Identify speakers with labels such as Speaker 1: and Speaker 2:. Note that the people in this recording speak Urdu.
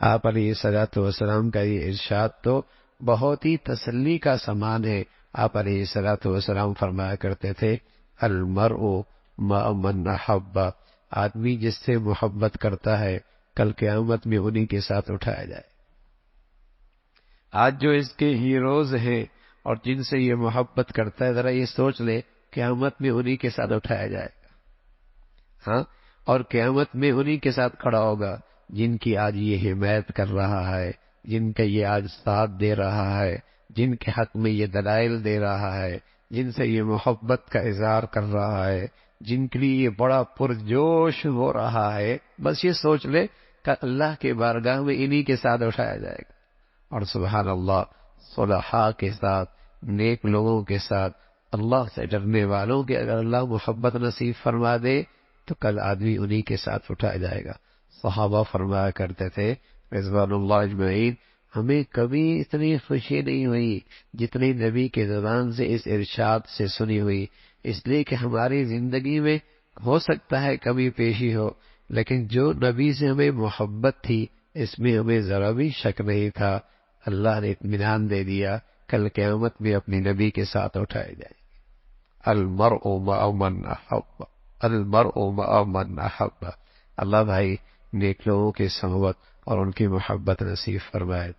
Speaker 1: آپ علیہ الصلوۃ والسلام کا یہ ارشاد تو بہت ہی تسلی کا سامان ہے۔ آپ علیہ الصلوۃ والسلام فرمایا کرتے تھے المرء مع من احب، آدمی جس سے محبت کرتا ہے کل قیامت میں انہی کے ساتھ اٹھایا جائے۔ آج جو اس کے ہیروز ہیں اور جن سے یہ محبت کرتا ہے، ذرا یہ سوچ لے قیامت میں انہی کے ساتھ اٹھایا جائے گا، ہاں، اور قیامت میں انہی کے ساتھ کھڑا ہوگا جن کی آج یہ حمایت کر رہا ہے، جن کا یہ آج ساتھ دے رہا ہے، جن کے حق میں یہ دلائل دے رہا ہے، جن سے یہ محبت کا اظہار کر رہا ہے، جن کے لیے یہ بڑا پرجوش ہو رہا ہے۔ بس یہ سوچ لے کہ اللہ کے بارگاہ میں انہی کے ساتھ اٹھایا جائے گا۔ اور سبحان اللہ، صلحاء کے ساتھ، نیک لوگوں کے ساتھ، اللہ سے ڈرنے والوں کے اگر اللہ محبت نصیب فرما دے تو کل آدمی انہی کے ساتھ اٹھایا جائے گا۔ صحابہ فرمایا کرتے تھے رضوان اللہ اجمعین، ہمیں کبھی اتنی خوشی نہیں ہوئی جتنی نبی کے زبان سے اس ارشاد سے سنی ہوئی، اس لیے کہ ہماری زندگی میں ہو سکتا ہے کمی پیشی ہو، لیکن جو نبی سے ہمیں محبت تھی اس میں ہمیں ذرا بھی شک نہیں تھا۔ اللہ نے اطمینان دے دیا کل قیامت میں اپنے نبی کے ساتھ اٹھائے جائے۔ المرء مع من احب، المرء مع من احب۔ اللہ بھائی نیک لوگوں کی صحبت اور ان کی محبت نصیب فرمائے۔